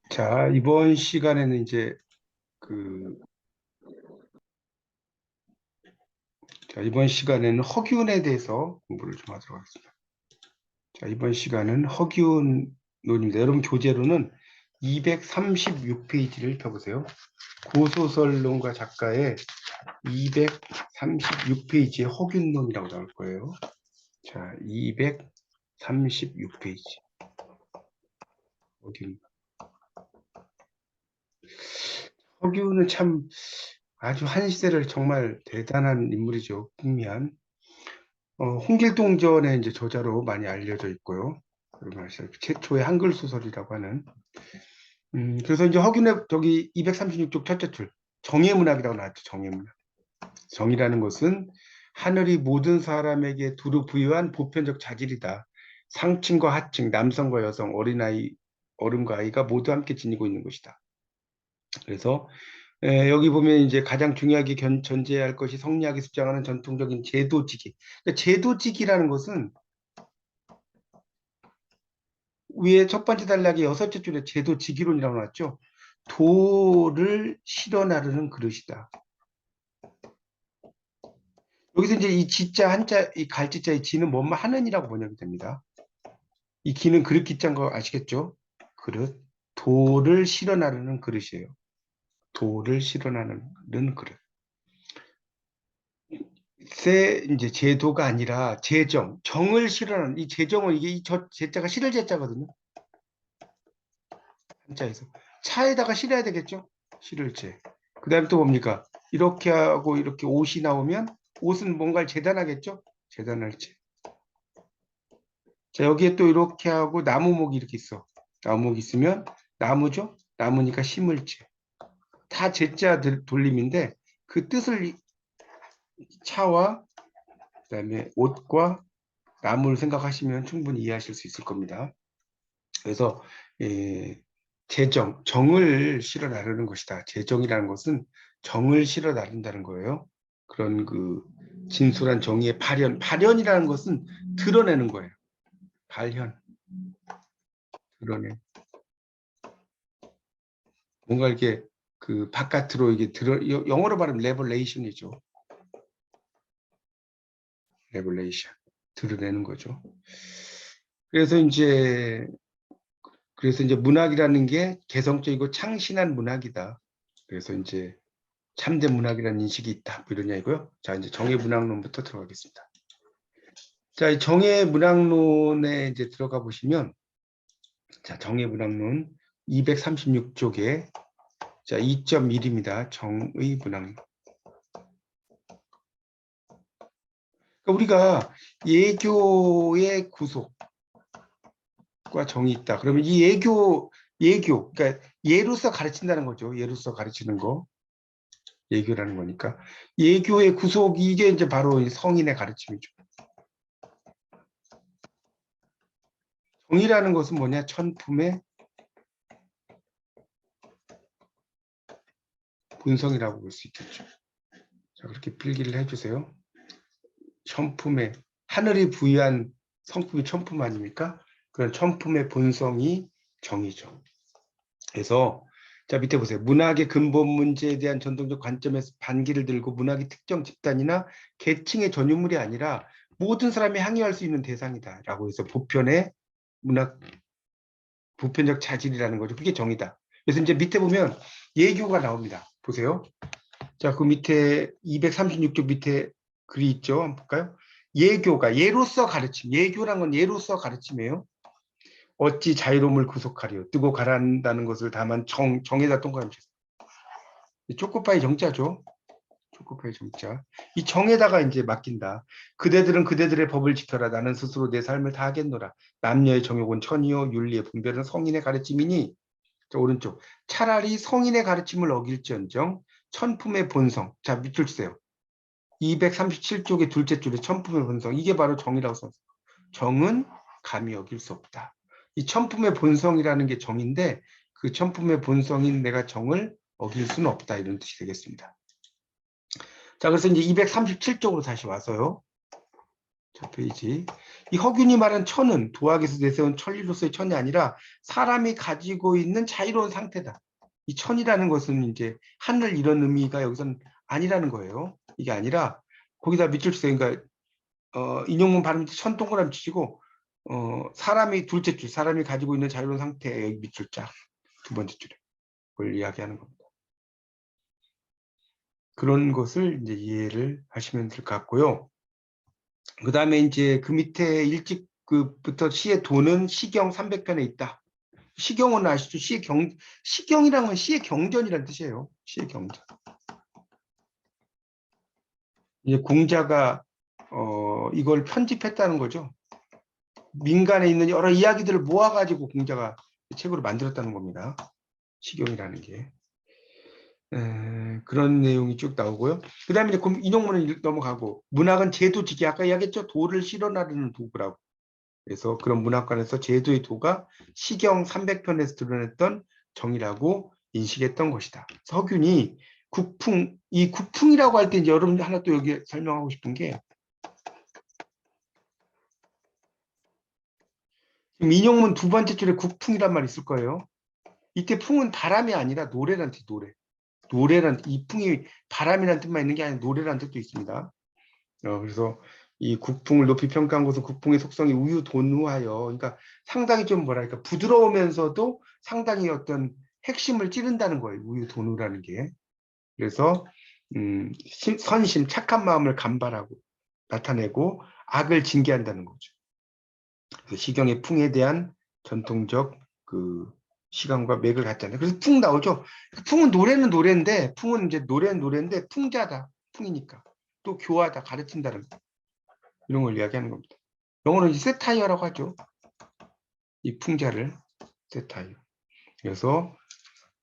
자, 이번 시간에는 이제 그, 이번 시간에는 허균에 대해서 공부를 좀 하도록 하겠습니다. 자, 이번 시간은 허균 논입니다. 여러분 교재로는 236페이지를 펴보세요. 고소설론가 작가의 236페이지에 허균론이라고 나올 거예요. 자, 236페이지. 허균. 허균은 참 아주 한 시대를 정말 대단한 인물이죠. 풍미한. 홍길동전의 이제 저자로 많이 알려져 있고요. 여러분 아시다시피 최초의 한글 소설이라고 하는. 그래서 이제 허균의 저기 236쪽 첫째 줄 정의문학이라고 나왔죠. 정의문학. 정의라는 것은 하늘이 모든 사람에게 두루 부여한 보편적 자질이다. 상층과 하층, 남성과 여성, 어린아이, 어른과 아이가 모두 함께 지니고 있는 것이다. 그래서 여기 보면 이제 가장 중요하게 전제해야 할 것이 성리학이 주장하는 전통적인 제도지기. 그러니까 제도지기라는 것은 위에 첫 번째 단락의 여섯째 줄에 제도지기론이라고 나왔죠. 도를 실어 나르는 그릇이다. 여기서 이제 이 지자 한자, 이 갈지자의 지는 뭐뭐 하는이라고 번역이 됩니다. 이 기는 그릇 기자인 거 아시겠죠? 그릇. 도를 실어 나르는 그릇이에요. 도를 실어 나르는 그릇. 이제 제도가 아니라 재정, 정을 실현하는 이 재정은 이게 저 제자가 실을 제자거든요. 한자에서 차에다가 실어야 되겠죠. 실을 제. 그다음에 또 뭡니까? 이렇게 하고 이렇게 옷이 나오면 옷은 뭔가를 재단하겠죠. 재단할 제. 자, 여기에 또 이렇게 하고 나무목이 이렇게 있어. 나무목이 있으면 나무죠. 나무니까 심을 제. 다 제자 돌림인데 그 뜻을 차와 그다음에 옷과 나무를 생각하시면 충분히 이해하실 수 있을 겁니다. 그래서 정을 실어 나르는 것이다. 재정이라는 것은 정을 실어 나른다는 거예요. 그런 그 진솔한 정의의 발현이라는 것은 드러내는 거예요. 발현, 드러내. 뭔가 이렇게 그 바깥으로 이게 영어로 말하면 레벌레이션이죠. 레벌레이션, 드러내는 거죠. 그래서 이제 문학이라는 게 개성적이고 창신한 문학이다. 그래서 이제 참된 문학이라는 인식이 있다. 뭐 이런 얘기고요. 자, 이제 정의 문학론부터 들어가겠습니다. 자, 이 정의 문학론에 이제 들어가 보시면, 자, 정의 문학론 236쪽에 자, 2.1입니다. 정의 문학론. 그러니까 우리가 예교의 구속과 정이 있다. 그러면 이 예교, 그러니까 예로서 가르친다는 거죠. 예로서 가르치는 거. 예교라는 거니까. 예교의 구속, 이게 이제 바로 성인의 가르침이죠. 정의라는 것은 뭐냐? 천품의 본성이라고 볼 수 있겠죠. 자, 그렇게 필기를 해주세요. 천품의, 하늘이 부여한 성품이 천품 아닙니까? 그런 천품의 본성이 정의죠. 그래서 자, 밑에 보세요. 문학의 근본 문제에 대한 전통적 관점에서 반기를 들고 문학이 특정 집단이나 계층의 전유물이 아니라 모든 사람이 항의할 수 있는 대상이다 라고 해서 보편적 자질이라는 거죠. 그게 정의다. 그래서 이제 밑에 보면 예교가 나옵니다. 보세요. 자, 그 밑에 236쪽 밑에 글이 있죠. 한번 볼까요? 예교가 예로서 가르침. 예교란 건 예로서 가르침이에요. 어찌 자유로움을 구속하리요. 뜨고 가란다는 것을 다만 정에다 동그라미 쳤어요. 초코파이 정자죠. 초코파이 정자. 이 정에다가 이제 맡긴다. 그대들은 그대들의 법을 지켜라. 나는 스스로 내 삶을 다 하겠노라. 남녀의 정욕은 천이요 윤리의 분별은 성인의 가르침이니. 자, 오른쪽. 차라리 성인의 가르침을 어길지언정 천품의 본성. 자, 밑줄 치세요. 237쪽의 둘째 줄에 천품의 본성. 이게 바로 정이라고 썼어요. 정은 감히 어길 수 없다. 이 천품의 본성이라는 게 정인데 그 천품의 본성인 내가 정을 어길 수는 없다. 이런 뜻이 되겠습니다. 자, 그래서 이제 237쪽으로 다시 와서요. 저 페이지. 이 허균이 말한 천은 도학에서 내세운 천리로서의 천이 아니라 사람이 가지고 있는 자유로운 상태다. 이 천이라는 것은 이제 하늘 이런 의미가 여기서는 아니라는 거예요. 이게 아니라 거기다 밑줄 치세요. 그러니까 인용문 발음 천 동그라미 치시고 사람이 둘째 줄 사람이 가지고 있는 자유로운 상태 여기 밑줄 짝 두 번째 줄에 그걸 이야기하는 겁니다. 그런 것을 이제 이해를 하시면 될 것 같고요. 그 다음에 이제 그 밑에 일찍부터 시의 도는 시경 300편에 있다. 시경은 아시죠? 시경이란 건 시의 경전이라는 뜻이에요. 시의 경전. 이제 공자가 이걸 편집했다는 거죠. 민간에 있는 여러 이야기들을 모아가지고 공자가 책으로 만들었다는 겁니다. 시경이라는 게. 그런 내용이 쭉 나오고요. 그 다음에 이제 인용문을 넘어가고, 문학은 제도지기, 아까 이야기했죠? 도를 실현하려는 도구라고. 그래서 그런 문학관에서 제도의 도가 시경 300편에서 드러냈던 정의라고 인식했던 것이다. 서균이 국풍, 이 국풍이라고 할 때 이제 여러분 하나 또 여기 설명하고 싶은 게, 지금 인용문 두 번째 줄에 국풍이란 말이 있을 거예요. 이때 풍은 바람이 아니라 노래란 뜻, 노래. 노래란, 이 풍이 바람이라는 뜻만 있는 게 아니라 노래라는 뜻도 있습니다. 그래서 이 국풍을 높이 평가한 것은 국풍의 속성이 우유돈우하여, 그러니까 상당히 좀 뭐랄까 부드러우면서도 상당히 어떤 핵심을 찌른다는 거예요. 우유돈우라는 게. 그래서 선심, 착한 마음을 감발하고 나타내고 악을 징계한다는 거죠. 그래서 시경의 풍에 대한 전통적 그 시간과 맥을 갖잖아요. 그래서 풍 나오죠. 풍은 노래는 노래인데, 풍은 이제 노래는 노래인데 풍자다, 풍이니까 또 교화다, 가르친다는 거. 이런 걸 이야기하는 겁니다. 영어로 이제 세타이어라고 하죠. 이 풍자를 세타이어. 그래서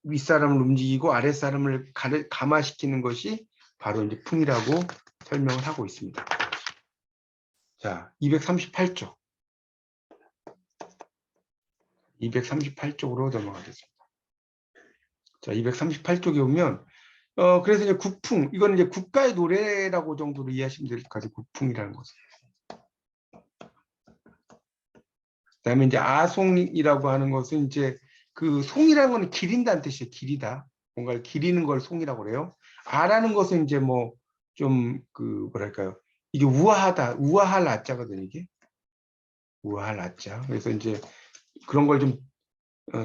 윗사람을 움직이고 아랫사람을 감화시키는 것이 바로 이제 풍이라고 설명을 하고 있습니다. 자, 238쪽. 238쪽으로 넘어가겠습니다. 자, 238쪽에 보면 그래서 이제 국풍, 이건 이제 국가의 노래라고 정도로 이해하시면 될 것 같아요. 국풍이라는 것은. 그다음에 이제 아송이라고 하는 것은 이제 그 송이라는 건 기린다는 뜻이에요. 기리다. 뭔가를 기리는 걸 송이라고 그래요. 아라는 것은 이제 뭐 좀 그 뭐랄까요? 이게 우아하다, 우아할 아자거든요. 이게 우아할 아자. 그래서 이제 그런 걸 좀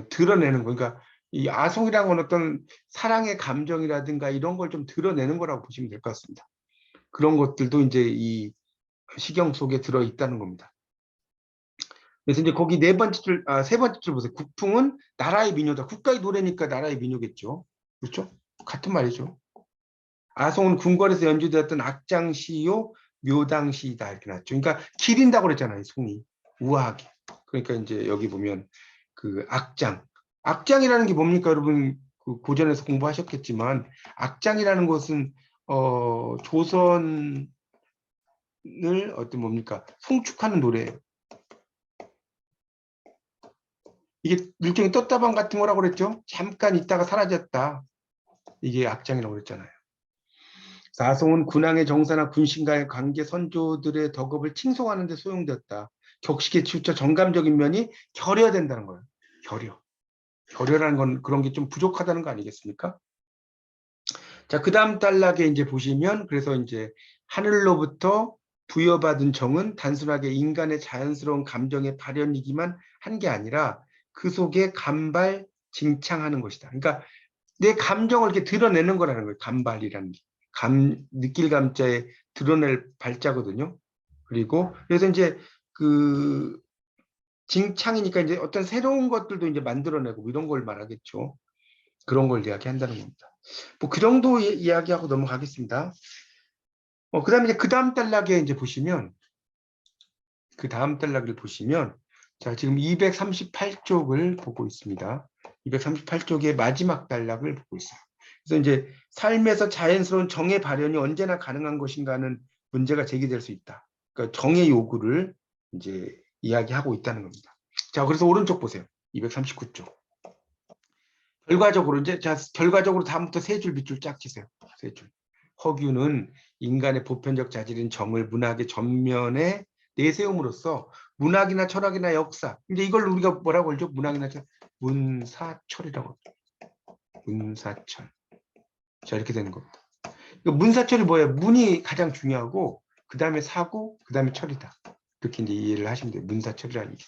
드러내는 거. 그러니까 이 아송이라는 건 어떤 사랑의 감정이라든가 이런 걸 좀 드러내는 거라고 보시면 될 것 같습니다. 그런 것들도 이제 이 시경 속에 들어 있다는 겁니다. 그래서 이제 거기 세 번째 줄 보세요. 국풍은 나라의 민요다. 국가의 노래니까 나라의 민요겠죠. 그렇죠? 같은 말이죠. 아송은 궁궐에서 연주되었던 악장시요, 묘당시이다. 이렇게 나왔죠. 그러니까 기린다고 그랬잖아요. 송이. 우아하게. 그러니까 이제 여기 보면 그 악장. 악장이라는 게 뭡니까? 여러분 그 고전에서 공부하셨겠지만 악장이라는 것은 조선을 어떤 뭡니까? 송축하는 노래예요. 이게 일종의 떴다방 같은 거라고 그랬죠. 잠깐 있다가 사라졌다. 이게 악장이라고 그랬잖아요. 사송은 군왕의 정사나 군신과의 관계, 선조들의 덕업을 칭송하는 데 소용되었다. 격식에 치우쳐 정감적인 면이 결여된다는 거예요. 결여. 결여라는 건 그런 게 좀 부족하다는 거 아니겠습니까? 자, 그 다음 단락에 이제 보시면, 그래서 이제 하늘로부터 부여받은 정은 단순하게 인간의 자연스러운 감정의 발현이기만 한 게 아니라 그 속에 감발, 징창하는 것이다. 그러니까 내 감정을 이렇게 드러내는 거라는 거예요. 감발이라는 게. 느낄 감자에 드러낼 발자거든요. 그리고 그래서 이제 그 징창이니까 이제 어떤 새로운 것들도 이제 만들어내고 이런 걸 말하겠죠. 그런 걸 이야기한다는 겁니다. 뭐 그 정도 이야기하고 넘어가겠습니다. 그다음에 이제 그 다음 단락에 이제 보시면 그 다음 단락을 보시면 자, 지금 238쪽을 보고 있습니다. 238쪽의 마지막 단락을 보고 있어요. 그래서 이제 삶에서 자연스러운 정의 발현이 언제나 가능한 것인가 하는 문제가 제기될 수 있다. 그러니까 정의 요구를 이제 이야기하고 있다는 겁니다. 자, 그래서 오른쪽 보세요. 239쪽. 결과적으로 다음부터 세 줄 밑줄 쫙 치세요. 세 줄. 허균은 인간의 보편적 자질인 정을 문학의 전면에 내세움으로써 문학이나 철학이나 역사, 이제 이걸 우리가 뭐라고 하죠? 문학이나 철학, 문사철이라고 하죠. 문사철. 자, 이렇게 되는 겁니다. 문사철이 뭐예요? 문이 가장 중요하고 그 다음에 사고, 그 다음에 철이다. 이렇게 이제 이해를 하시면 돼요. 문사철이라는 게.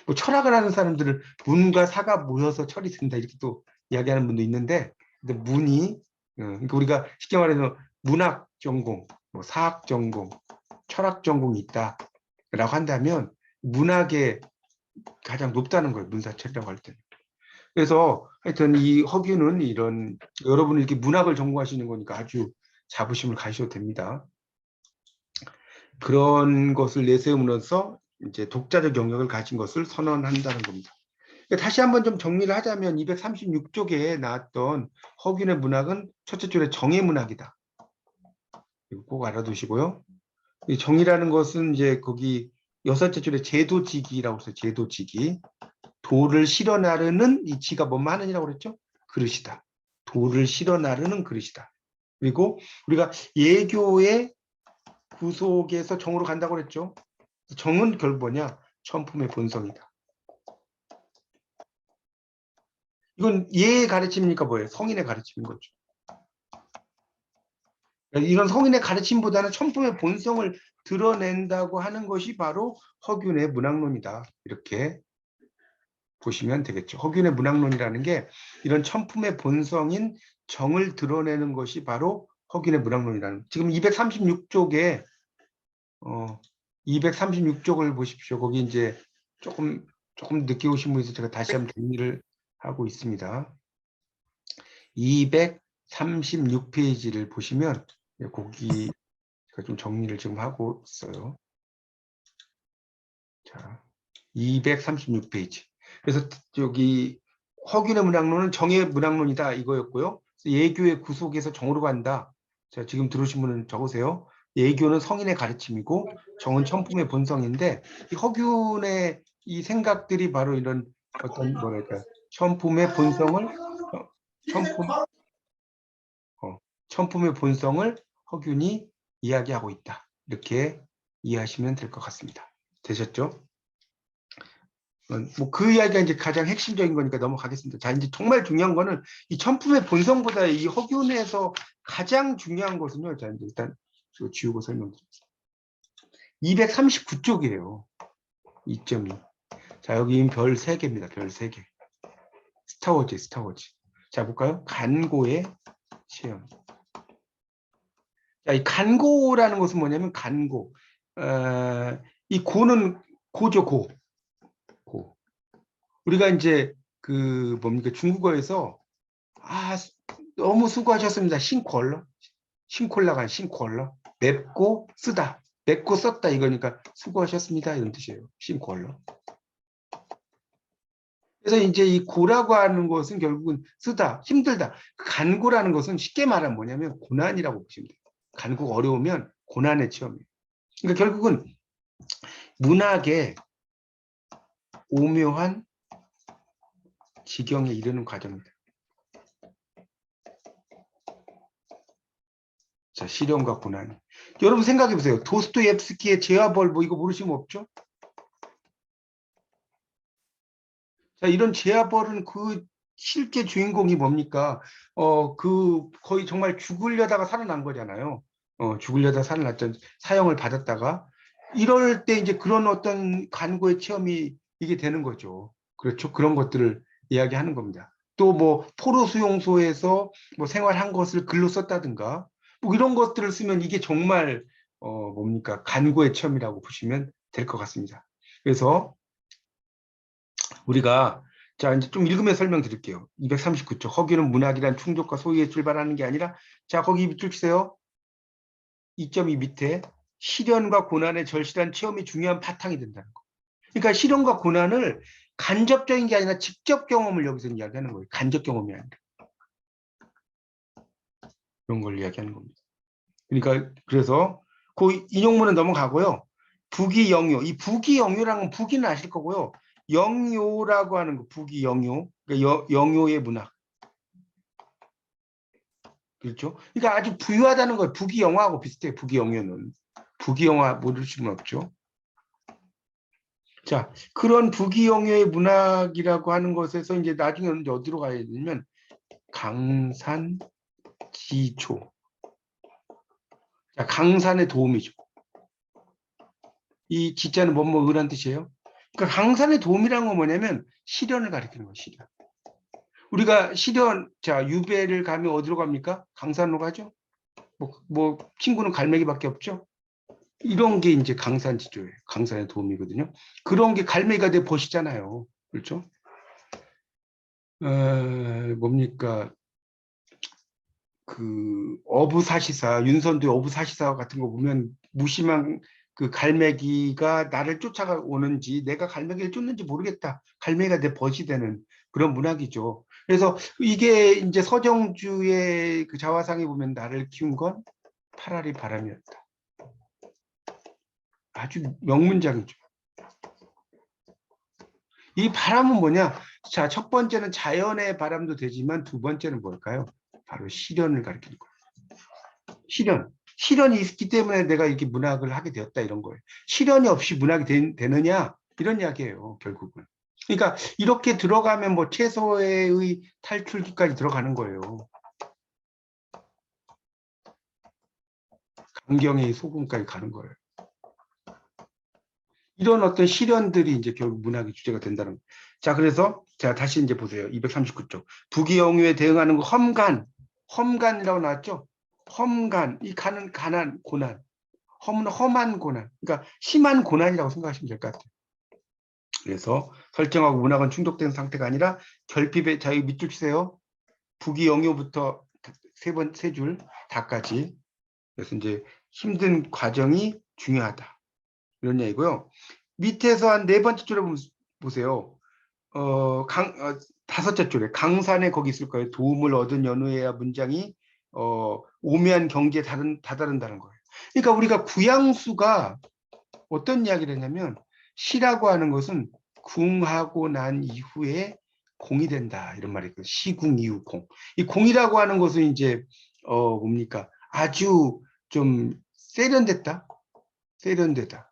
뭐 철학을 하는 사람들은 문과 사가 모여서 철이 된다 이렇게 또 이야기하는 분도 있는데, 근데 문이 그러니까 우리가 쉽게 말해서 문학 전공, 뭐 사학 전공, 철학 전공이 있다라고 한다면 문학에 가장 높다는 거예요. 문사철이라고 할 때는. 그래서 하여튼 이 허균은 이런 여러분이 이렇게 문학을 전공하시는 거니까 아주 자부심을 가지셔도 됩니다. 그런 것을 내세우면서 이제 독자적 영역을 가진 것을 선언한다는 겁니다. 다시 한번 좀 정리를 하자면 236쪽에 나왔던 허균의 문학은 첫째 줄에 정의 문학이다. 이거 꼭 알아두시고요. 이 정의라는 것은 이제 거기 여섯째 줄에 제도지기라고 해서 제도지기. 도를 실어 나르는 이 지가 뭐뭐 하느니라고 그랬죠? 그릇이다. 도를 실어 나르는 그릇이다. 그리고 우리가 예교의 구속에서 정으로 간다고 그랬죠? 정은 결국 뭐냐? 천품의 본성이다. 이건 예의 가르침이니까 뭐예요? 성인의 가르침인 거죠. 이런 성인의 가르침보다는 천품의 본성을 드러낸다고 하는 것이 바로 허균의 문학론이다. 이렇게 보시면 되겠죠. 허균의 문학론이라는 게 이런 천품의 본성인 정을 드러내는 것이 바로 허균의 문학론이라는. 지금 236쪽에 236쪽을 보십시오. 거기 이제 조금 늦게 오신 분이 있어서 제가 다시 한번 정리를 하고 있습니다. 236페이지를 보시면 거기 제가 좀 정리를 지금 하고 있어요. 자, 236페이지. 그래서 여기 허균의 문학론은 정의 문학론이다 이거였고요. 예교의 구속에서 정으로 간다. 자, 지금 들으신 분은 적으세요. 예교는 성인의 가르침이고 정은 천품의 본성인데 이 허균의 이 생각들이 바로 이런 어떤 뭐랄까 천품의 본성을 천품의 본성을 허균이 이야기하고 있다. 이렇게 이해하시면 될 것 같습니다. 되셨죠? 뭐 그 이야기가 이제 가장 핵심적인 거니까 넘어가겠습니다. 자, 이제 정말 중요한 거는 이 천품의 본성보다 이 허균에서 가장 중요한 것은요. 자, 이제 일단 이거 지우고 설명드리겠습니다. 239쪽이에요. 2.2. 자, 여기 별 3개입니다. 별 3개. 스타워즈. 자, 볼까요? 간고의 체험. 자, 이 간고라는 것은 뭐냐면 간고. 이 고는 고죠, 고. 우리가 이제 그 뭡니까 중국어에서 너무 수고하셨습니다. 싱콜라가 싱콜러. 맵고 쓰다. 맵고 썼다 이거니까 수고하셨습니다 이런 뜻이에요. 싱콜러. 그래서 이제 이 고라고 하는 것은 결국은 쓰다, 힘들다. 간고라는 것은 쉽게 말하면 뭐냐면 고난이라고 보시면 돼요. 간고가 어려우면 고난의 체험이에요. 그러니까 결국은 문학의 오묘한 지경에 이르는 과정입니다. 자, 시련과 고난. 여러분 생각해 보세요. 도스토옙스키의 죄와 벌 뭐 이거 모르시면 없죠? 자, 이런 죄와 벌은 그 실제 주인공이 뭡니까? 그 거의 정말 죽으려다가 살아난 거잖아요. 죽으려다 살아났던 사형을 받았다가 이럴 때 이제 그런 어떤 간고의 체험이 이게 되는 거죠. 그렇죠. 그런 것들을 이야기하는 겁니다. 또 뭐 포로 수용소에서 뭐 생활한 것을 글로 썼다든가 뭐 이런 것들을 쓰면 이게 정말 뭡니까 간고의 체험이라고 보시면 될 것 같습니다. 그래서 우리가 자 이제 좀 읽으면 설명드릴게요. 239쪽 허균은 문학이란 충족과 소유에 출발하는 게 아니라 자 거기 밑줄 치세요. 2.2 밑에 시련과 고난의 절실한 체험이 중요한 바탕이 된다는 거. 그러니까 시련과 고난을 간접적인 게 아니라 직접 경험을 여기서 이야기하는 거예요. 간접 경험이 아니라. 그런 걸 이야기하는 겁니다. 그러니까 그래서 그 인용문은 넘어가고요. 부기영요. 이 부기영요랑은 부기는 아실 거고요. 영요라고 하는 거 부기영요. 그러니까 영요의 문학. 그렇죠? 그러니까 아주 부유하다는 거예요. 부기영화하고 비슷해요. 부기영요는. 부기영화 모를 수는 없죠. 자, 그런 부귀영예의 문학이라고 하는 것에서 이제 나중에는 이제 어디로 가야 되냐면 강산지조. 자, 강산의 도움이죠. 이 지자는 뭐뭐 의란 뜻이에요. 그러니까 강산의 도움이라는 건 뭐냐면 실현을 가리키는 거예요. 실현. 우리가 실현, 자, 유배를 가면 어디로 갑니까? 강산으로 가죠. 뭐 친구는 갈매기밖에 없죠. 이런 게 이제 강산지조예요. 강산의 도움이거든요. 그런 게 갈매기가 돼 보시잖아요. 그렇죠? 뭡니까? 그 어부사시사, 윤선두의 어부사시사 같은 거 보면 무심한 그 갈매기가 나를 쫓아오는지 내가 갈매기를 쫓는지 모르겠다. 갈매기가 내 벗이 되는 그런 문학이죠. 그래서 이게 이제 서정주의 그 자화상에 보면 나를 키운 건 파라리 바람이었다. 아주 명문장이죠. 이 바람은 뭐냐? 자, 첫 번째는 자연의 바람도 되지만 두 번째는 뭘까요? 바로 실현을 가리키는 거예요. 실현. 실현이 있기 때문에 내가 이렇게 문학을 하게 되었다 이런 거예요. 실현이 없이 문학이 되느냐? 이런 이야기예요, 결국은. 그러니까 이렇게 들어가면 뭐 최소의 탈출기까지 들어가는 거예요. 강경의 소금까지 가는 거예요. 이런 어떤 실현들이 이제 결국 문학의 주제가 된다는 거예요. 자, 그래서 자, 다시 이제 보세요. 239쪽. 부귀영유에 대응하는 거 험간이라고 나왔죠? 험간, 이 간은 가난, 고난. 험한 고난. 그러니까 심한 고난이라고 생각하시면 될 것 같아요. 그래서 설정하고 문학은 충족된 상태가 아니라 결핍의 자유 밑줄 치세요. 부귀영유부터 세 줄 다까지. 그래서 이제 힘든 과정이 중요하다. 이런 얘기고요. 밑에서 한 네 번째 줄에 보세요. 다섯째 줄에 강산에 거기 있을 거예요. 도움을 얻은 연후에야 문장이 오묘한 경지에 다다른다는 거예요. 그러니까 우리가 구양수가 어떤 이야기를 했냐면 시라고 하는 것은 궁하고 난 이후에 공이 된다 이런 말이거든요. 시궁 이후 공. 이 공이라고 하는 것은 이제 뭡니까? 아주 좀 세련됐다. 세련되다.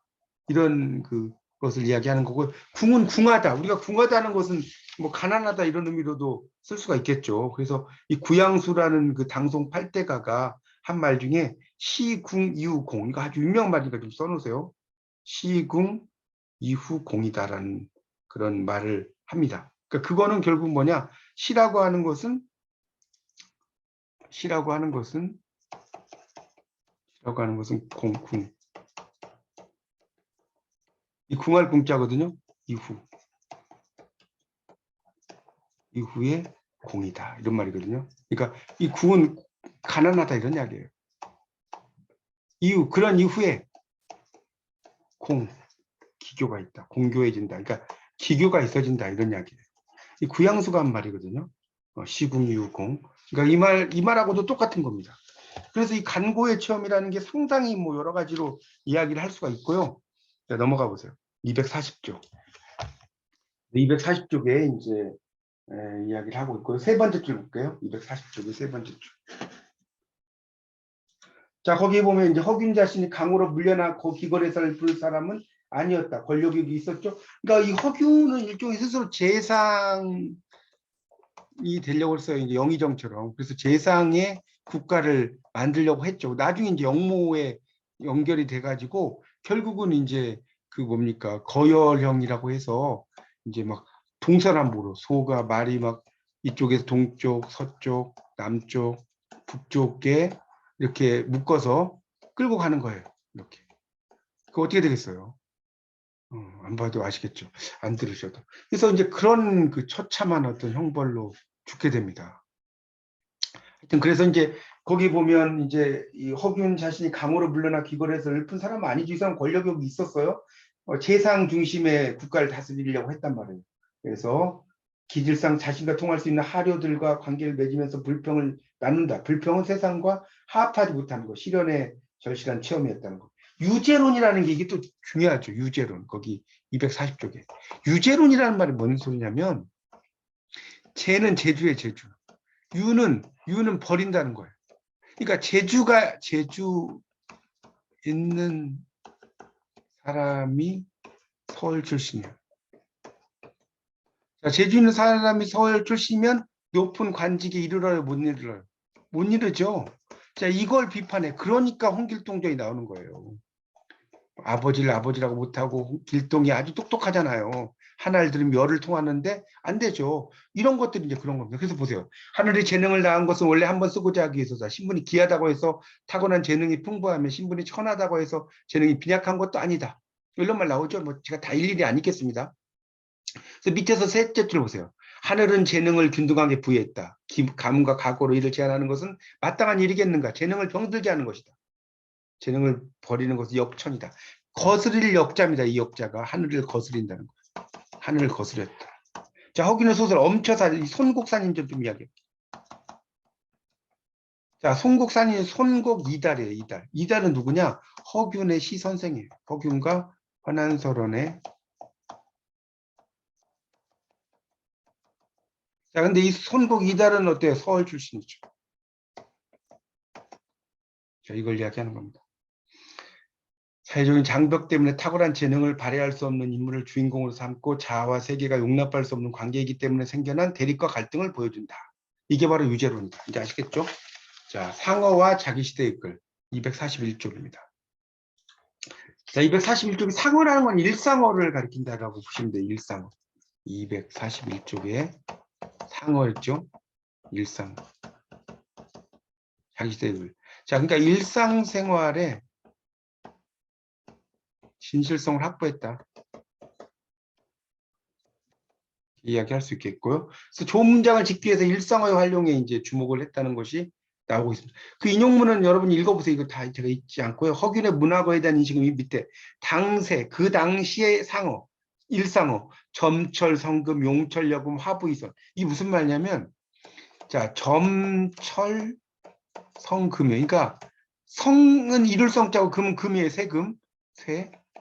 이런 그것을 이야기하는 거고 궁은 궁하다. 우리가 궁하다는 것은 뭐 가난하다 이런 의미로도 쓸 수가 있겠죠. 그래서 이 구양수라는 그 당송 팔대가가 한 말 중에 시궁 이후 공 이거 아주 유명한 말이니까 좀 써놓으세요. 시궁 이후 공이다라는 그런 말을 합니다. 그러니까 그거는 결국 뭐냐? 시라고 하는 것은 공, 궁. 이 궁할 궁자거든요. 이후에 공이다 이런 말이거든요. 그러니까 이 궁은 가난하다 이런 이야기예요. 그런 이후에 기교가 있다. 공교해진다. 그러니까 기교가 있어진다 이런 이야기예요. 이 구양수가 한 말이거든요. 시궁 이후 공. 그러니까 이 말하고도 똑같은 겁니다. 그래서 이 간고의 체험이라는 게 상당히 뭐 여러 가지로 이야기를 할 수가 있고요. 자, 넘어가 보세요. 240쪽. 240쪽에 이제 이야기를 하고 있고요. 세 번째 줄 볼게요. 240쪽의 세 번째 줄. 자, 거기 보면 이제 허균 자신이 강으로 물려나고 기거래사를 부를 사람은 아니었다. 권력이 있었죠. 그러니까 이 허균은 일종의 스스로 재상이 되려고 했어요. 이제 영의정처럼. 그래서 재상의 국가를 만들려고 했죠. 나중에 이제 영모에 연결이 돼가지고 결국은 이제 그 뭡니까 거열형이라고 해서 이제 막 동서남북으로 소가 말이 막 이쪽에서 동쪽, 서쪽, 남쪽, 북쪽에 이렇게 묶어서 끌고 가는 거예요. 이렇게. 그 어떻게 되겠어요? 안 봐도 아시겠죠. 안 들으셔도. 그래서 이제 그런 그 처참한 어떤 형벌로 죽게 됩니다. 하여튼 그래서 이제 거기 보면 이제 이 허균 자신이 강으로 물러나 기거해서 읊은 사람은 아니지. 이 사람 권력이 있었어요. 재상 중심의 국가를 다스리려고 했단 말이에요. 그래서 기질상 자신과 통할 수 있는 하료들과 관계를 맺으면서 불평을 나눈다. 불평은 세상과 화합하지 못하는 것. 실현의 절실한 체험이었다는 것. 유제론이라는 게 이게 또 중요하죠. 유제론. 거기 240쪽에. 유제론이라는 말이 뭔 소리냐면 제는 제주의 제주. 유는 버린다는 거예요. 그러니까 제주 있는 사람이 서울 출신이에요. 자, 재주 있는 사람이 서울 출신이면 높은 관직에 이르러요, 못 이르러요? 못 이르죠. 자, 이걸 비판해. 그러니까 홍길동전이 나오는 거예요. 아버지를 아버지라고 못하고 길동이 아주 똑똑하잖아요. 하나를 들으면 열을 통하는데 안 되죠. 이런 것들이 이제 그런 겁니다. 그래서 보세요. 하늘의 재능을 낳은 것은 원래 한번 쓰고자 하기 위해서다. 신분이 귀하다고 해서 타고난 재능이 풍부하면 신분이 천하다고 해서 재능이 빈약한 것도 아니다. 이런 말 나오죠. 뭐 제가 다 일일이 안 읽겠습니다. 그래서 밑에서 셋째 줄 보세요. 하늘은 재능을 균등하게 부여했다. 가문과 각오로 이를 제한하는 것은 마땅한 일이겠는가. 재능을 병들게 하는 것이다. 재능을 버리는 것은 역천이다. 거스릴 역자입니다. 이 역자가 하늘을 거스린다는 거예요. 하늘을 거스렸다. 자, 허균의 소설 엄처사, 손곡산인 좀 이야기해요. 자, 손곡산인 손곡 이달이에요. 이달. 이달은 누구냐? 허균의 시 선생이에요. 허균과 환한설원의. 자, 근데 이 손곡 이달은 어때요? 서울 출신이죠. 자, 이걸 이야기하는 겁니다. 사회적인 장벽 때문에 탁월한 재능을 발휘할 수 없는 인물을 주인공으로 삼고 자아와 세계가 용납할 수 없는 관계이기 때문에 생겨난 대립과 갈등을 보여준다. 이게 바로 유제론이다. 이제 아시겠죠? 자, 상어와 자기시대의 글 241쪽입니다. 자, 241쪽이 상어라는 건 일상어를 가리킨다라고 보시면 돼요. 일상어. 241쪽에 상어였죠? 일상어. 자기시대의 글. 자, 그러니까 일상생활에 진실성을 확보했다. 이야기할 수 있겠고요. 그래서 좋은 문장을 짓기 위해서 일상어의 활용에 이제 주목을 했다는 것이 나오고 있습니다. 그 인용문은 여러분이 읽어보세요. 이거 다 제가 읽지 않고요. 허균의 문학어에 대한 인식은 이 밑에 당세, 그 당시의 상어, 일상어, 점철, 성금, 용철, 여금, 화부이선. 이게 무슨 말이냐면 자, 점철, 성금이에요. 그러니까 성은 이룰 성자고 금은 금이에요. 세금,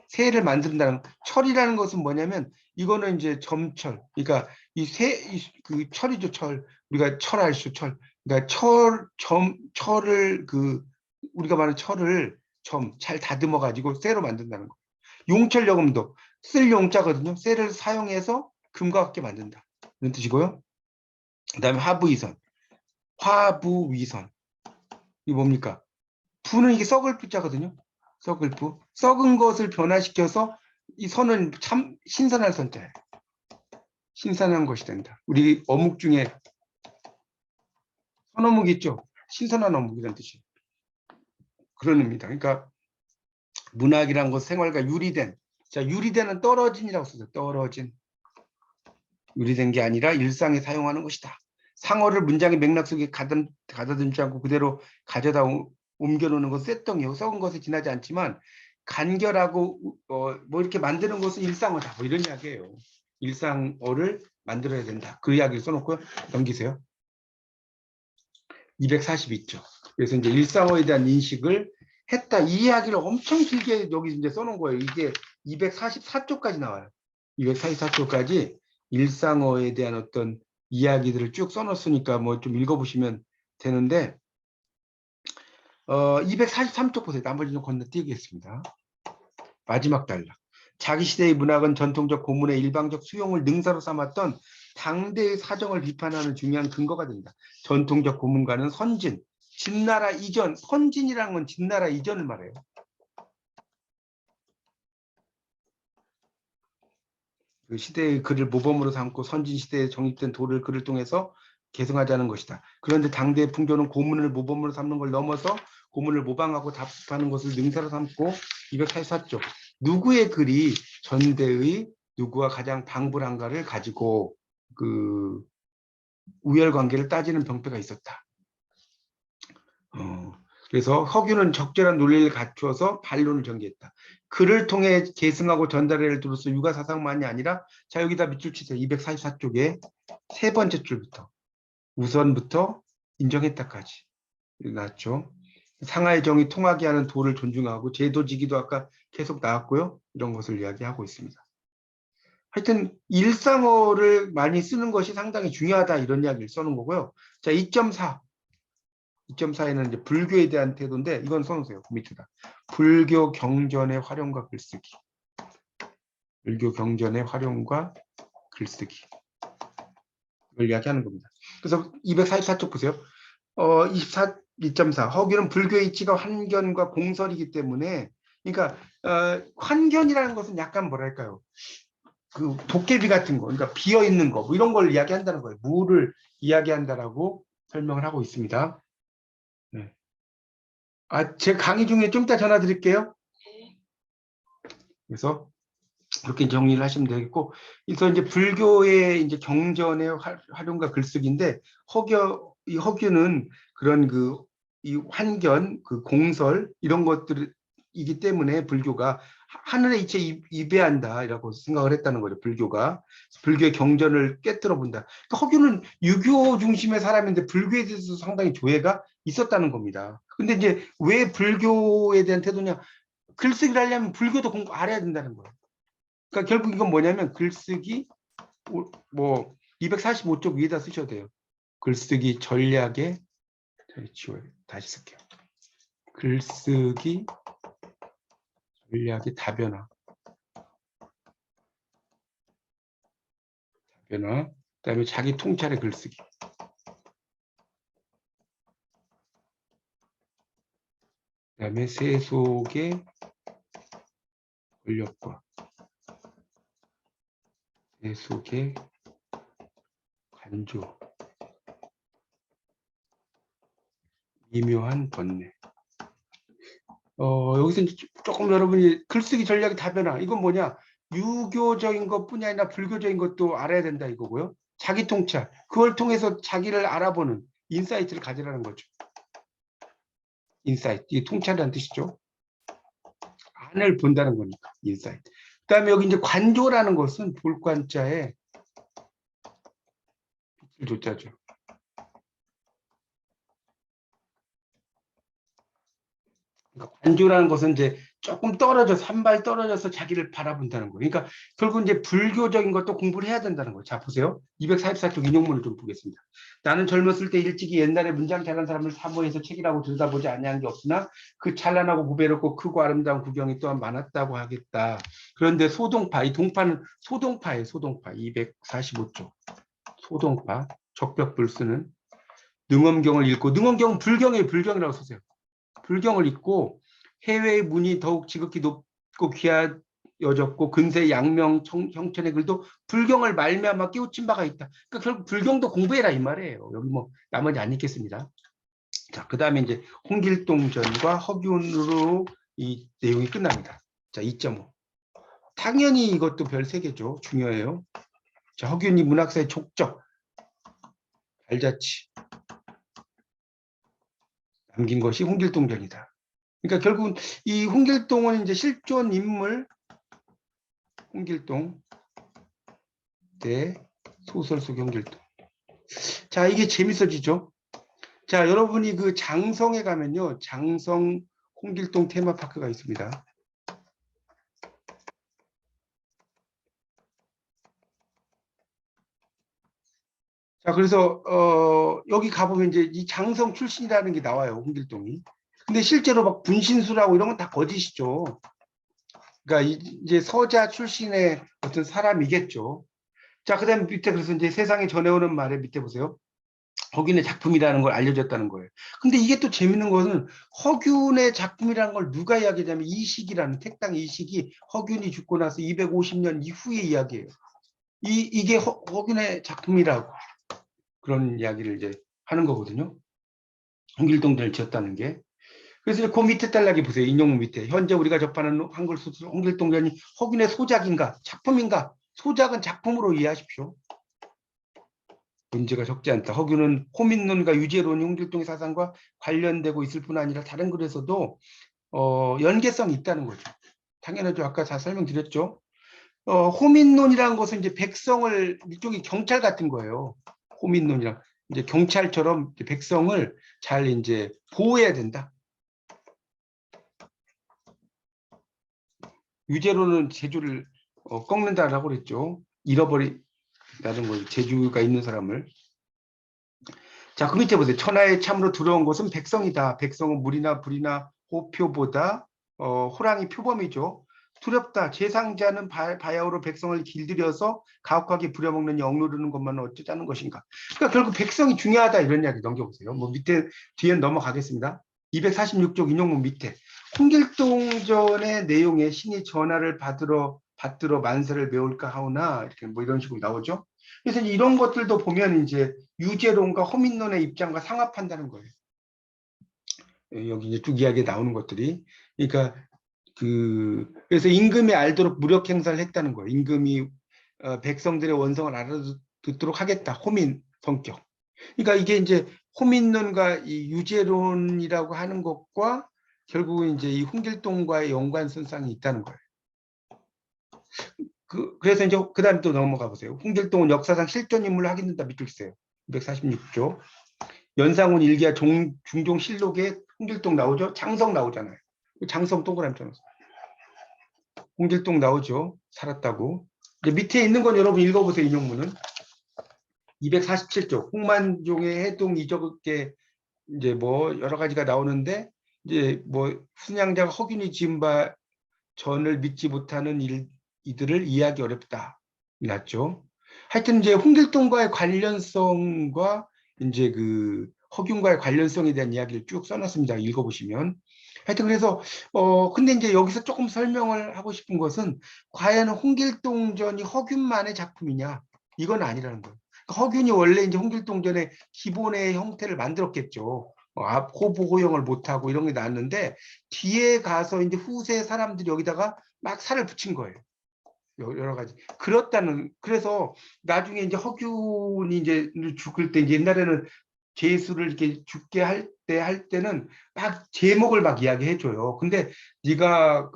세를 만든다는 철이라는 것은 뭐냐면 이거는 이제 점철. 그러니까 그 철이죠, 철. 우리가 철알수 철. 그러니까 철을 우리가 말하는 철을 잘 다듬어 가지고 쇠로 만든다는 거. 용철여금도 쓸 용자거든요. 쇠를 사용해서 금과 같게 만든다. 이런 뜻이고요. 그다음에 화부위선. 화부위선. 이게 뭡니까? 부는 이게 썩을 부자거든요. 썩을 부. 썩은 것을 변화시켜서 이 선은 참 신선한 선자예요. 신선한 것이 된다. 우리 어묵 중에 선어묵 있죠? 신선한 어묵이라는 뜻이에요. 그런 의미입니다. 그러니까 문학이란 것 생활과 유리된. 자, 유리된은 떨어진이라고 써요. 떨어진. 유리된 게 아니라 일상에 사용하는 것이다. 상어를 문장의 맥락 속에 가다듬지 않고 그대로 가져다 옮겨놓는 것은 쇳덩이요. 썩은 것에 지나지 않지만 간결하고 뭐 이렇게 만드는 것은 일상어다. 뭐 이런 이야기예요. 일상어를 만들어야 된다. 그 이야기를 써놓고요. 넘기세요. 242쪽. 그래서 이제 일상어에 대한 인식을 했다. 이 이야기를 엄청 길게 여기 이제 써놓은 거예요. 이게 244쪽까지 나와요. 244쪽까지 일상어에 대한 어떤 이야기들을 쭉 써놨으니까 뭐 좀 읽어보시면 되는데 243쪽 보세요. 나머지 좀 건너뛰겠습니다. 마지막 단락. 자기 시대의 문학은 전통적 고문의 일방적 수용을 능사로 삼았던 당대의 사정을 비판하는 중요한 근거가 된다. 전통적 고문과는 선진, 진나라 이전, 선진이라는 건 진나라 이전을 말해요. 그 시대의 글을 모범으로 삼고 선진 시대에 정립된 도를 글을 통해서 계승하자는 것이다. 그런데 당대의 풍조는 고문을 모범으로 삼는 걸 넘어서 고문을 모방하고 답습하는 것을 능사로 삼고 244쪽. 누구의 글이 전대의 누구와 가장 방불한가를 가지고 그 우열관계를 따지는 병폐가 있었다. 그래서 허균은 적절한 논리를 갖추어서 반론을 전개했다. 글을 통해 계승하고 전달을 두로서 육아사상만이 아니라 자 여기다 밑줄 치세요. 244쪽에 세 번째 줄부터 우선부터 인정했다까지 나왔죠. 상하의 정이 통하게 하는 도를 존중하고 제도지기도 아까 계속 나왔고요. 이런 것을 이야기하고 있습니다. 하여튼 일상어를 많이 쓰는 것이 상당히 중요하다 이런 이야기를 써놓은 거고요. 자 2.4 2.4에는 이제 불교에 대한 태도인데 이건 써놓으세요. 밑에다. 불교 경전의 활용과 글쓰기. 불교 경전의 활용과 글쓰기. 이걸 이야기하는 겁니다. 그래서 244쪽 보세요. 24.2.4 허균은 불교의 이치가 환견과 공설이기 때문에 그러니까 환견이라는 것은 약간 뭐랄까요? 그 도깨비 같은 거, 그러니까 비어 있는 거, 뭐 이런 걸 이야기한다는 거예요. 무를 이야기한다라고 설명을 하고 있습니다. 네. 제 강의 중에 좀 이따 전화 드릴게요. 그래서 그렇게 정리를 하시면 되겠고, 그래서 이제 불교의 이제 경전의 활용과 글쓰기인데 이 허교는 그런 이 환견, 그 공설 이런 것들이기 때문에 불교가 하늘의 이체 이배한다라고 생각을 했다는 거죠. 불교가 불교의 경전을 깨뜨려 본다. 그러니까 허교는 유교 중심의 사람인데 불교에 대해서 상당히 조예가 있었다는 겁니다. 근데 이제 왜 불교에 대한 태도냐? 글쓰기를 하려면 불교도 알아야 된다는 거예요. 그러니까 결국 이건 뭐냐면 글쓰기 뭐 245쪽 위에다 쓰셔도 돼요. 글쓰기 전략의 다시 쓸게요. 글쓰기 전략의 다변화. 그다음에 자기 통찰의 글쓰기. 그다음에 세속의 권력과 세속의 관조. 미묘한 번뇌. 여기서 이제 조금 여러분이 글쓰기 전략의 다변화. 이건 뭐냐? 유교적인 것뿐이 아니라 불교적인 것도 알아야 된다 이거고요. 자기 통찰. 그걸 통해서 자기를 알아보는 인사이트를 가지라는 거죠. 인사이트. 이게 통찰이라는 뜻이죠. 안을 본다는 거니까. 인사이트. 그다음에 여기 이제 관조라는 것은 볼관자에 빛을 조자죠. 그러니까 관조라는 것은 이제 조금 떨어져서 한 발 떨어져서 자기를 바라본다는 거예요. 그러니까 결국 이제 불교적인 것도 공부를 해야 된다는 거예요. 자 보세요. 244쪽 인용문을 좀 보겠습니다. 나는 젊었을 때 일찍이 옛날에 문장 잘한 사람을 사모해서 책이라고 들여다보지 아니한 게 없으나 그 찬란하고 구배롭고 크고 아름다운 구경이 또한 많았다고 하겠다. 그런데 소동파, 이 동파는 소동파예요. 소동파 245쪽 소동파 적벽불스는 능엄경을 읽고 능엄경은 불경이에요. 불경이라고 쓰세요. 불경을 읽고 해외의 문이 더욱 지극히 높고 귀하여졌고 근세 양명 형천의 글도 불경을 말미암아 깨우친 바가 있다. 그러니까 결국 불경도 공부해라 이 말이에요. 여기 뭐 나머지 안 읽겠습니다. 자, 그 다음에 이제 홍길동전과 허균으로 이 내용이 끝납니다. 자, 2.5. 당연히 이것도 별 3개죠. 중요해요. 자, 허균이 문학사의 족적, 발자취 남긴 것이 홍길동전이다. 그러니까 결국은 이 홍길동은 이제 실존 인물 홍길동 대 소설 속 홍길동. 자, 이게 재밌어지죠. 자, 여러분이 그 장성에 가면요, 장성 홍길동 테마파크가 있습니다. 자, 그래서 여기 가보면 이제 이 장성 출신이라는 게 나와요, 홍길동이. 근데 실제로 막 분신술하고 이런 건 다 거짓이죠. 그러니까 이제 서자 출신의 어떤 사람이겠죠. 자, 그다음에 밑에 그래서 이제 세상에 전해오는 말에 밑에 보세요. 허균의 작품이라는 걸 알려줬다는 거예요. 근데 이게 또 재밌는 것은 허균의 작품이라는 걸 누가 이야기하냐면 이식이라는 택당 이식이 허균이 죽고 나서 250년 이후의 이야기예요. 이게 허균의 작품이라고 그런 이야기를 이제 하는 거거든요. 홍길동전을 지었다는 게. 그래서 그 밑에 단락에 보세요. 인용문 밑에. 현재 우리가 접하는 한글 소설 홍길동전이 허균의 소작인가 작품인가? 소작은 작품으로 이해하십시오. 문제가 적지 않다. 허균은 호민론과 유제론이 홍길동의 사상과 관련되고 있을 뿐 아니라 다른 글에서도 연계성이 있다는 거죠. 당연하죠. 아까 다 설명드렸죠. 호민론이라는 것은 이제 백성을 일종의 경찰 같은 거예요. 호민론이랑 이제 경찰처럼 백성을 잘 이제 보호해야 된다. 유제론은 재주를 꺾는다라고 그랬죠. 잃어버린다는 거, 재주가 있는 사람을. 자, 그 밑에 보세요. 천하에 참으로 들어온 것은 백성이다. 백성은 물이나 불이나 호표보다 호랑이 표범이죠. 두렵다. 제상자는 바야흐로 백성을 길들여서 가혹하게 부려먹는 영 누르는 것만 어쩌자는 것인가. 그러니까 결국 백성이 중요하다 이런 이야기 넘겨보세요. 뭐 밑에 뒤에 넘어가겠습니다. 246쪽 인용문 밑에 홍길동전의 내용에 신이 전하를 받들어 만세를 메울까 하오나 이렇게 뭐 이런 식으로 나오죠. 그래서 이런 것들도 보면 이제 유죄론과 허민론의 입장과 상합한다는 거예요. 여기 이제 쭉 이야기에 나오는 것들이. 그러니까 그래서 임금이 알도록 무력 행사를 했다는 거예요. 임금이 백성들의 원성을 알아듣도록 하겠다. 호민 성격. 그러니까 이게 이제 호민론과 이 유죄론이라고 하는 것과 결국은 이제 이 홍길동과의 연관선상이 있다는 거예요. 그래서 이제 그다음 또 넘어가 보세요. 홍길동은 역사상 실존 인물로 확인된다. 밑줄 있어요. 246조. 연상훈 일기와 중종실록에 홍길동 나오죠. 장성 나오잖아요. 장성 동그라미 쳐놨어요. 홍길동 나오죠. 살았다고. 이제 밑에 있는 건 여러분 읽어보세요. 인용문은 247조 홍만종의 해동 이적에 이제 뭐 여러 가지가 나오는데 이제 뭐 순양자가 허균이 지은 바 전을 믿지 못하는 이들을 이해하기 어렵다. 났죠. 하여튼 이제 홍길동과의 관련성과 이제 그 허균과의 관련성에 대한 이야기를 쭉 써놨습니다. 읽어보시면. 하여튼 그래서 근데 이제 여기서 조금 설명을 하고 싶은 것은 과연 홍길동전이 허균만의 작품이냐? 이건 아니라는 거예요. 허균이 원래 이제 홍길동전의 기본의 형태를 만들었겠죠. 호보호영을 못하고 이런 게 나왔는데 뒤에 가서 이제 후세 사람들이 여기다가 막 살을 붙인 거예요. 여러 가지. 그래서 나중에 이제 허균이 이제 죽을 때 이제 옛날에는 죄수를 이렇게 죽게 할 때는 막 제목을 막 이야기해 줘요. 근데 네가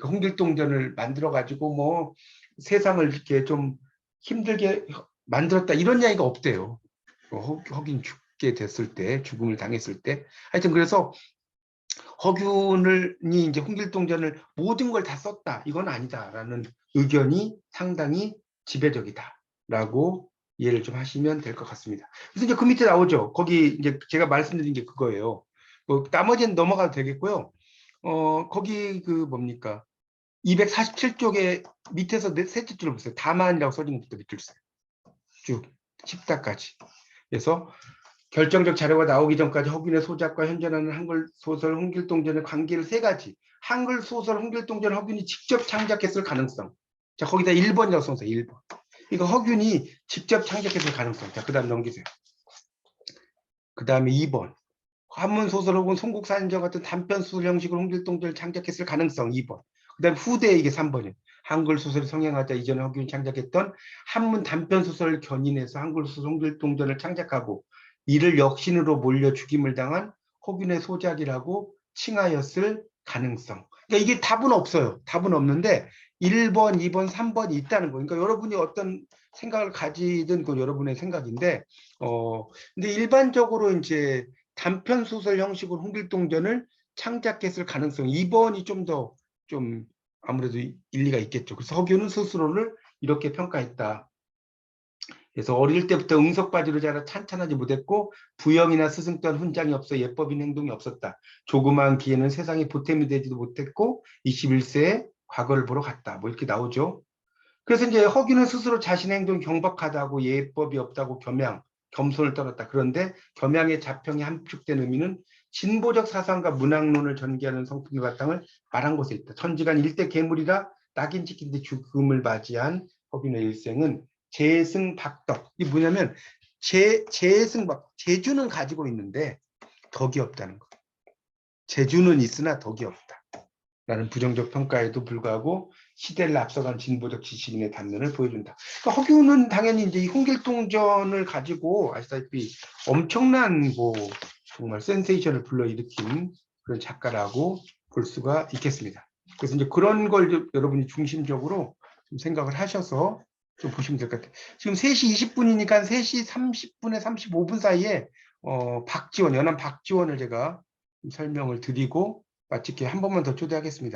홍길동전을 만들어 가지고 뭐 세상을 이렇게 좀 힘들게 만들었다 이런 이야기가 없대요. 허균 죽게 됐을 때, 죽음을 당했을 때. 하여튼 그래서 허균이 이제 홍길동전을 모든 걸 다 썼다. 이건 아니다라는 의견이 상당히 지배적이다라고 이해를 좀 하시면 될 것 같습니다. 그래서 이제 그 밑에 나오죠. 거기 이제 제가 말씀드린 게 그거예요. 나머지는 넘어가도 되겠고요. 거기 뭡니까? 247쪽에 밑에서 셋째 줄을 보세요. 다만이라고 써진 것부터 밑줄 써요. 쭉 10다까지. 그래서 결정적 자료가 나오기 전까지 허균의 소작과 현존하는 한글 소설 홍길동전의 관계를 세 가지. 한글 소설 홍길동전 허균이 직접 창작했을 가능성. 자, 거기다 1번이라고 써서 1번. 이거 허균이 직접 창작했을 가능성. 자, 그 다음 넘기세요. 그 다음에 2번. 한문 소설 혹은 송국사인전 같은 단편 소설 형식으로 홍길동전을 창작했을 가능성 2번. 그 다음에 후대에 이게 3번이에요. 한글 소설을 성행하자 이전에 허균이 창작했던 한문 단편 소설을 견인해서 한글 소설 홍길동전을 창작하고 이를 역신으로 몰려 죽임을 당한 허균의 소작이라고 칭하였을 가능성. 그러니까 이게 답은 없어요. 답은 없는데 1번, 2번, 3번이 있다는 거예요. 그러니까 여러분이 어떤 생각을 가지든 그건 여러분의 생각인데 근데 일반적으로 이제 단편 소설 형식으로 홍길동전을 창작했을 가능성 2번이 좀 더 좀 아무래도 일리가 있겠죠. 그래서 허균은 스스로를 이렇게 평가했다. 그래서 어릴 때부터 응석바지로 자라 찬찬하지 못했고 부영이나 스승 또한 훈장이 없어 예법인 행동이 없었다. 조그마한 기회는 세상에 보탬이 되지도 못했고 21세에 과거를 보러 갔다. 뭐 이렇게 나오죠. 그래서 이제 허균은 스스로 자신의 행동이 경박하다고 예법이 없다고 겸손을 떨었다. 그런데 겸양의 자평이 함축된 의미는 진보적 사상과 문학론을 전개하는 성품의 바탕을 말한 곳에 있다. 천지간 일대 괴물이라 낙인 찍힌 데 죽음을 맞이한 허균의 일생은 재승박덕. 이게 뭐냐면 재주는 가지고 있는데 덕이 없다는 거. 재주는 있으나 덕이 없다. 라는 부정적 평가에도 불구하고 시대를 앞서간 진보적 지식인의 단면을 보여준다. 그러니까 허균은 당연히 이제 이 홍길동전을 가지고 아시다시피 엄청난 정말 센세이션을 불러일으킨 그런 작가라고 볼 수가 있겠습니다. 그래서 이제 그런 걸 여러분이 중심적으로 좀 생각을 하셔서 좀 보시면 될 것 같아요. 지금 3시 20분이니까 3시 30분에 35분 사이에 연암 박지원을 제가 설명을 드리고 마치게 한 번만 더 초대하겠습니다.